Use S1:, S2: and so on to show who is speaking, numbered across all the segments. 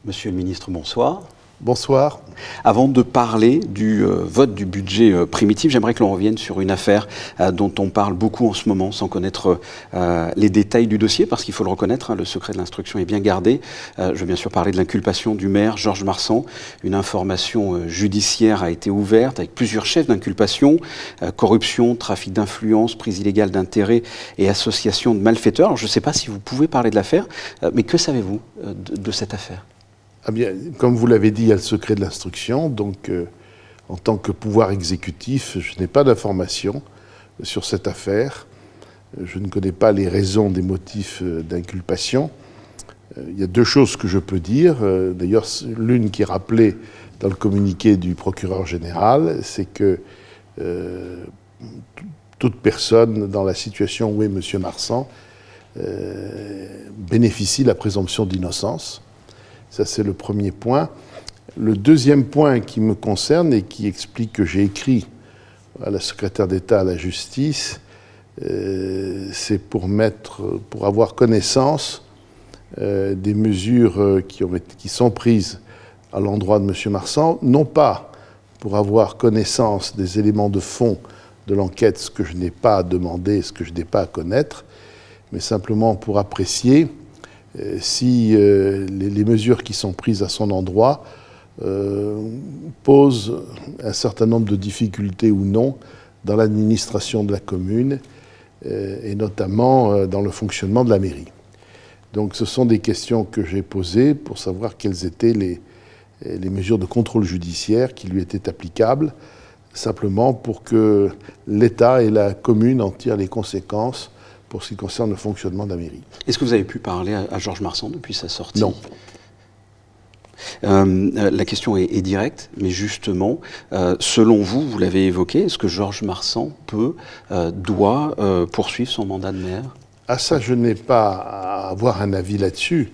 S1: Monsieur le ministre, bonsoir.
S2: Bonsoir.
S1: Avant de parler du vote du budget primitif, j'aimerais que l'on revienne sur une affaire dont on parle beaucoup en ce moment, sans connaître les détails du dossier, parce qu'il faut le reconnaître, hein, le secret de l'instruction est bien gardé. Je veux bien sûr parler de l'inculpation du maire Georges Marsan. Une information judiciaire a été ouverte avec plusieurs chefs d'inculpation, corruption, trafic d'influence, prise illégale d'intérêts et association de malfaiteurs. Alors je ne sais pas si vous pouvez parler de l'affaire, mais que savez-vous de cette affaire ?
S2: Ah bien, comme vous l'avez dit, il y a le secret de l'instruction. Donc, en tant que pouvoir exécutif, je n'ai pas d'informations sur cette affaire. Je ne connais pas les raisons des motifs d'inculpation. Il y a deux choses que je peux dire. D'ailleurs, l'une qui est rappelée dans le communiqué du procureur général, c'est que toute personne dans la situation où est M. Marsan bénéficie de la présomption d'innocence. Ça, c'est le premier point. Le deuxième point qui me concerne et qui explique que j'ai écrit à la secrétaire d'État à la justice, c'est pour avoir connaissance des mesures qui sont prises à l'endroit de M. Marsan, non pas pour avoir connaissance des éléments de fond de l'enquête, ce que je n'ai pas à demander, ce que je n'ai pas à connaître, mais simplement pour apprécier si les mesures qui sont prises à son endroit posent un certain nombre de difficultés ou non dans l'administration de la commune et notamment dans le fonctionnement de la mairie. Donc ce sont des questions que j'ai posées pour savoir quelles étaient les mesures de contrôle judiciaire qui lui étaient applicables, simplement pour que l'État et la commune en tirent les conséquences pour ce qui concerne le fonctionnement de la mairie.
S1: Est-ce que vous avez pu parler à Georges Marsan depuis sa sortie?
S2: Non.
S1: La question est directe, mais justement, selon vous, vous l'avez évoqué, est-ce que Georges Marsan doit poursuivre son mandat de maire?
S2: Ah ça, je n'ai pas à avoir un avis là-dessus.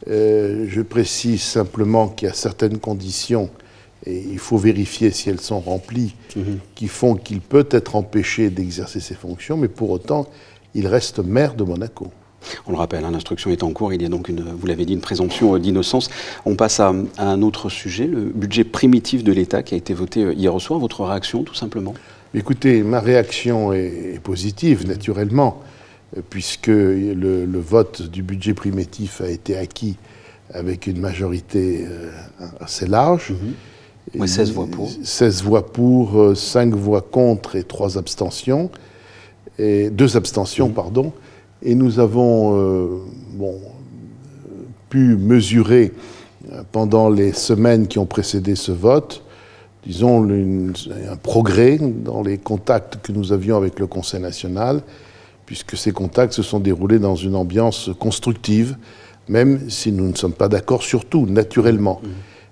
S2: Je précise simplement qu'il y a certaines conditions, et il faut vérifier si elles sont remplies, qui font qu'il peut être empêché d'exercer ses fonctions, mais pour autant, il reste maire de Monaco.
S1: On le rappelle, hein, l'instruction est en cours, il y a donc, vous l'avez dit, une présomption d'innocence. On passe à un autre sujet, le budget primitif de l'État qui a été voté hier au soir. Votre réaction, tout simplement?
S2: Écoutez, ma réaction est positive, naturellement, puisque le vote du budget primitif a été acquis avec une majorité assez large.
S1: Ouais, 16 voix pour.
S2: 16 voix pour, 5 voix contre et 3 abstentions. Et 2 abstentions, pardon. Et nous avons pu mesurer pendant les semaines qui ont précédé ce vote, disons, un progrès dans les contacts que nous avions avec le Conseil national, puisque ces contacts se sont déroulés dans une ambiance constructive, même si nous ne sommes pas d'accord sur tout, naturellement.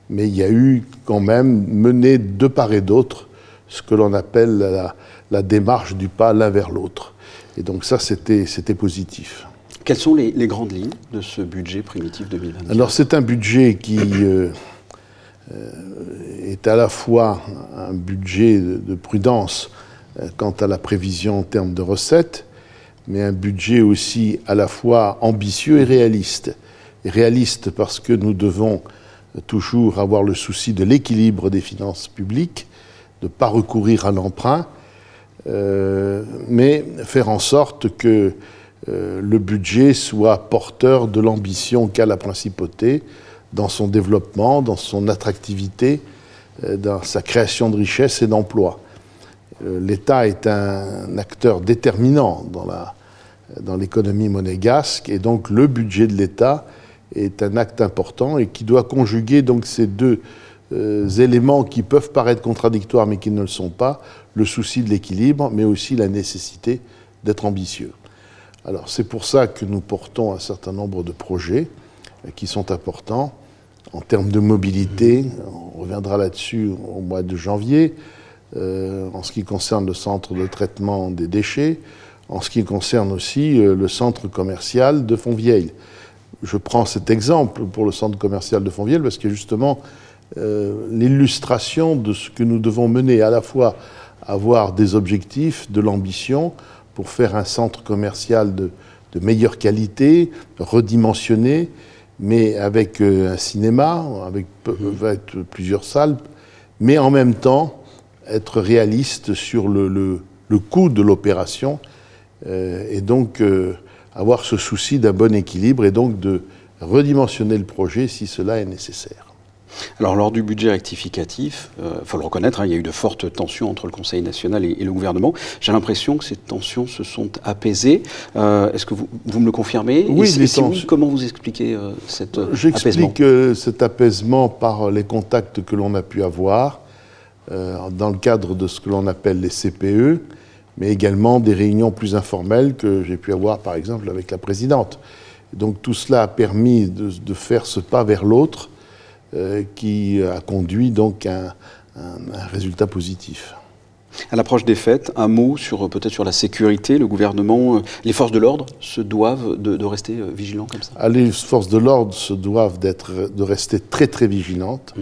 S2: Mais il y a eu quand même mené de part et d'autre ce que l'on appelle la démarche du pas l'un vers l'autre. Et donc ça, c'était positif.
S1: Quelles sont les grandes lignes de ce budget primitif 2024 ?
S2: Alors c'est un budget qui est à la fois un budget de prudence quant à la prévision en termes de recettes, mais un budget aussi à la fois ambitieux et réaliste. Et réaliste parce que nous devons toujours avoir le souci de l'équilibre des finances publiques, de ne pas recourir à l'emprunt, mais faire en sorte que le budget soit porteur de l'ambition qu'a la principauté dans son développement, dans son attractivité, dans sa création de richesses et d'emplois. L'État est un acteur déterminant dans l'économie monégasque, et donc le budget de l'État est un acte important et qui doit conjuguer donc ces deux éléments qui peuvent paraître contradictoires mais qui ne le sont pas, le souci de l'équilibre, mais aussi la nécessité d'être ambitieux. Alors c'est pour ça que nous portons un certain nombre de projets qui sont importants en termes de mobilité. On reviendra là-dessus au mois de janvier, en ce qui concerne le centre de traitement des déchets, en ce qui concerne aussi le centre commercial de Fontvieille. Je prends cet exemple pour le centre commercial de Fontvieille parce que justement l'illustration de ce que nous devons mener, à la fois avoir des objectifs, de l'ambition pour faire un centre commercial de meilleure qualité, redimensionné, mais avec un cinéma, avec plusieurs salles, mais en même temps être réaliste sur le coût de l'opération et donc avoir ce souci d'un bon équilibre et donc de redimensionner le projet si cela est nécessaire.
S1: Alors, lors du budget rectificatif, faut le reconnaître, hein, il y a eu de fortes tensions entre le Conseil national et le gouvernement. J'ai l'impression que ces tensions se sont apaisées. Est-ce que vous me le confirmez?
S2: Oui,
S1: et si oui, comment vous expliquez cet apaisement?
S2: J'explique cet apaisement par les contacts que l'on a pu avoir dans le cadre de ce que l'on appelle les CPE, mais également des réunions plus informelles que j'ai pu avoir, par exemple, avec la présidente. Donc tout cela a permis de faire ce pas vers l'autre qui a conduit donc à un résultat positif.
S1: À l'approche des fêtes, un mot peut-être sur la sécurité. Le gouvernement, les forces de l'ordre se doivent de rester vigilants comme ça?
S2: Les forces de l'ordre se doivent de rester très très vigilantes.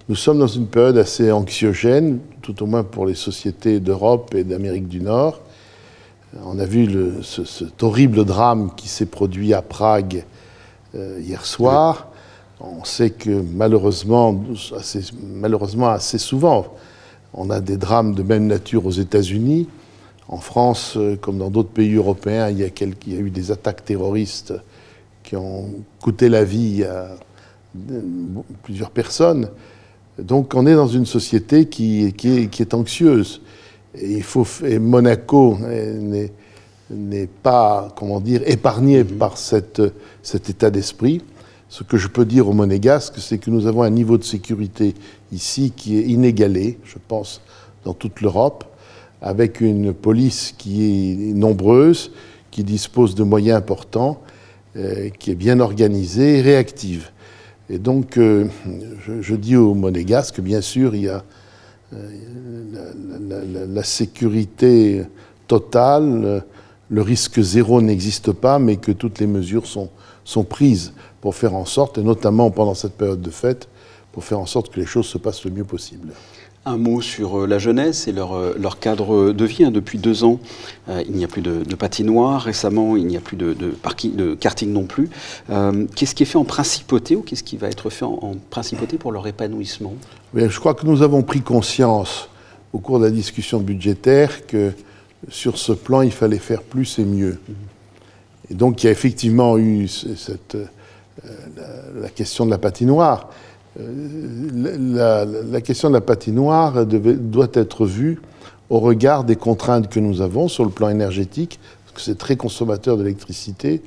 S2: Nous sommes dans une période assez anxiogène, tout au moins pour les sociétés d'Europe et d'Amérique du Nord. On a vu cet horrible drame qui s'est produit à Prague hier soir. On sait que malheureusement assez souvent, on a des drames de même nature aux États-Unis. En France, comme dans d'autres pays européens, il y a eu des attaques terroristes qui ont coûté la vie à plusieurs personnes. Donc on est dans une société qui est anxieuse. Et Monaco n'est pas, comment dire, épargné par cet état d'esprit. Ce que je peux dire aux Monégasques, c'est que nous avons un niveau de sécurité ici qui est inégalé, je pense, dans toute l'Europe, avec une police qui est nombreuse, qui dispose de moyens importants, qui est bien organisée et réactive. Et donc, je dis aux Monégasques, bien sûr, il y a la sécurité totale, le risque zéro n'existe pas, mais que toutes les mesures sont prises pour faire en sorte, et notamment pendant cette période de fête, pour faire en sorte que les choses se passent le mieux possible.
S1: Un mot sur la jeunesse et leur cadre de vie. Depuis 2 ans, il n'y a plus de patinoire. Récemment, il n'y a plus de karting non plus. Qu'est-ce qui est fait en principauté ou qu'est-ce qui va être fait en principauté pour leur épanouissement? Je
S2: crois que nous avons pris conscience au cours de la discussion budgétaire que sur ce plan, il fallait faire plus et mieux. Et donc, il y a effectivement eu la question de la patinoire. La question de la patinoire doit être vue au regard des contraintes que nous avons sur le plan énergétique, parce que c'est très consommateur d'électricité,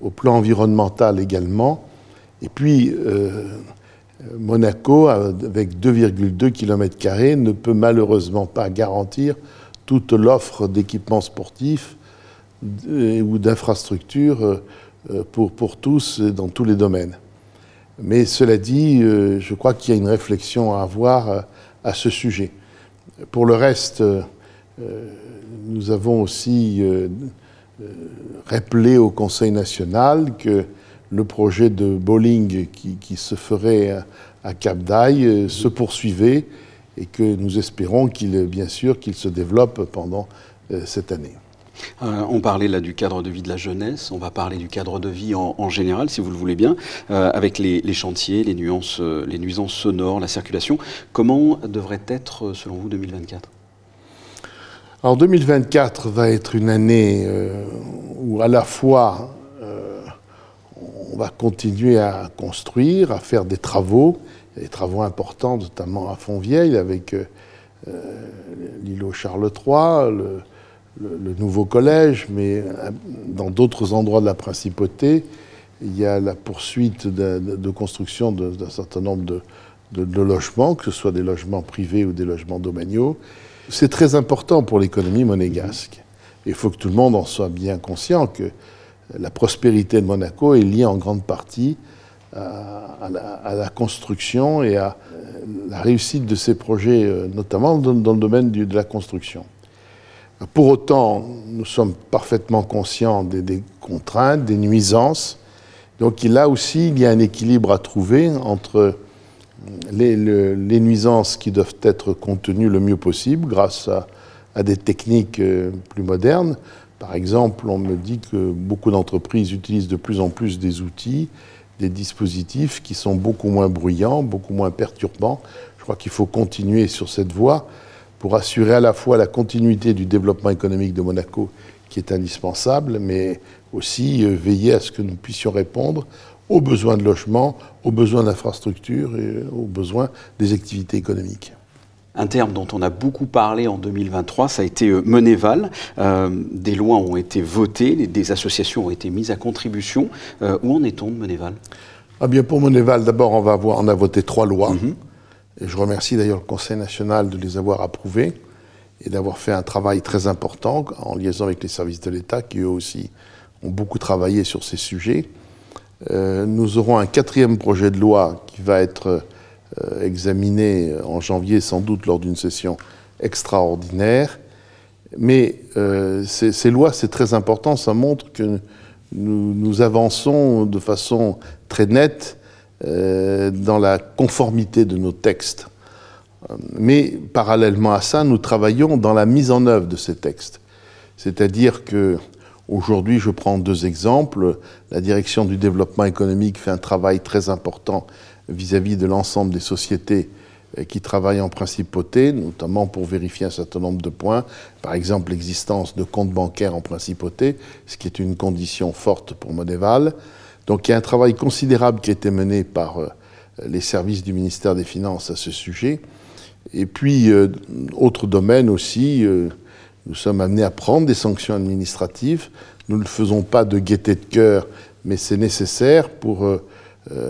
S2: au plan environnemental également. Et puis, Monaco, avec 2,2 km², ne peut malheureusement pas garantir toute l'offre d'équipements sportifs ou d'infrastructures pour tous dans tous les domaines. Mais cela dit, je crois qu'il y a une réflexion à avoir à ce sujet. Pour le reste, nous avons aussi rappelé au Conseil national que le projet de bowling qui se ferait à Cap d'Aille se poursuivait et que nous espérons bien sûr qu'il se développe pendant cette année.
S1: On parlait là du cadre de vie de la jeunesse, on va parler du cadre de vie en général, si vous le voulez bien, avec les chantiers, les nuisances sonores, la circulation. Comment devrait être, selon vous, 2024 ?
S2: Alors 2024 va être une année où à la fois on va continuer à construire, à faire des travaux importants, notamment à Fontvieille, avec l'îlot Charles III, le nouveau collège, mais dans d'autres endroits de la principauté, il y a la poursuite de construction d'un certain nombre de logements, que ce soit des logements privés ou des logements domaniaux. C'est très important pour l'économie monégasque. Il faut que tout le monde en soit bien conscient que la prospérité de Monaco est liée en grande partie à la construction et à la réussite de ces projets, notamment dans le domaine de la construction. Pour autant, nous sommes parfaitement conscients des contraintes, des nuisances. Donc là aussi, il y a un équilibre à trouver entre les nuisances qui doivent être contenues le mieux possible grâce à des techniques plus modernes. Par exemple, on me dit que beaucoup d'entreprises utilisent de plus en plus des outils des dispositifs qui sont beaucoup moins bruyants, beaucoup moins perturbants. Je crois qu'il faut continuer sur cette voie pour assurer à la fois la continuité du développement économique de Monaco, qui est indispensable, mais aussi veiller à ce que nous puissions répondre aux besoins de logement, aux besoins d'infrastructures et aux besoins des activités économiques.
S1: Un terme dont on a beaucoup parlé en 2023, ça a été Moneval. Des lois ont été votées, des associations ont été mises à contribution. Où en est-on de Moneval?
S2: Ah bien, pour Moneval, d'abord, on a voté 3 lois. Et je remercie d'ailleurs le Conseil national de les avoir approuvées et d'avoir fait un travail très important en liaison avec les services de l'État qui, eux aussi, ont beaucoup travaillé sur ces sujets. Nous aurons un 4e projet de loi qui va être examiné en janvier, sans doute lors d'une session extraordinaire. Mais ces lois, c'est très important, ça montre que nous avançons de façon très nette dans la conformité de nos textes. Mais parallèlement à ça, nous travaillons dans la mise en œuvre de ces textes. C'est-à-dire que aujourd'hui, je prends 2 exemples. La direction du développement économique fait un travail très important vis-à-vis de l'ensemble des sociétés qui travaillent en principauté, notamment pour vérifier un certain nombre de points. Par exemple, l'existence de comptes bancaires en principauté, ce qui est une condition forte pour Moneval. Donc il y a un travail considérable qui a été mené par les services du ministère des Finances à ce sujet. Et puis, autre domaine aussi, nous sommes amenés à prendre des sanctions administratives. Nous ne le faisons pas de gaieté de cœur, mais c'est nécessaire pour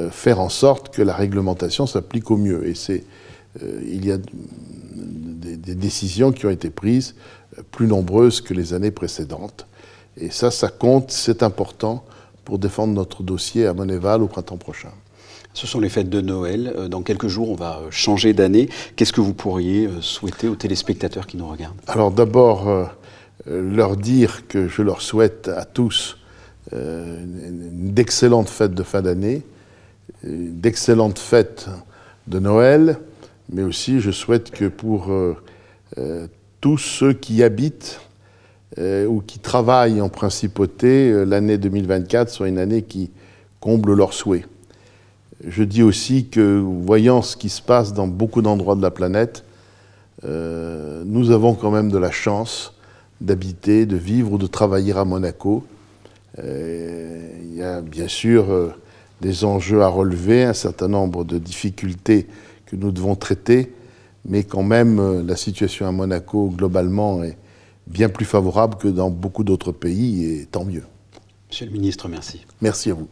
S2: faire en sorte que la réglementation s'applique au mieux. Et il y a des décisions qui ont été prises plus nombreuses que les années précédentes. Et ça compte, c'est important pour défendre notre dossier à Moneval au printemps prochain.
S1: Ce sont les fêtes de Noël. Dans quelques jours, on va changer d'année. Qu'est-ce que vous pourriez souhaiter aux téléspectateurs qui nous regardent? Alors
S2: d'abord, leur dire que je leur souhaite à tous d'excellentes fêtes de fin d'année, d'excellentes fêtes de Noël, mais aussi je souhaite que pour tous ceux qui habitent ou qui travaillent en principauté, l'année 2024 soit une année qui comble leurs souhaits. Je dis aussi que, voyant ce qui se passe dans beaucoup d'endroits de la planète, nous avons quand même de la chance d'habiter, de vivre ou de travailler à Monaco. Il y a bien sûr des enjeux à relever, un certain nombre de difficultés que nous devons traiter, mais quand même la situation à Monaco globalement est bien plus favorable que dans beaucoup d'autres pays, et tant mieux.
S1: Monsieur le ministre, merci.
S2: Merci à vous.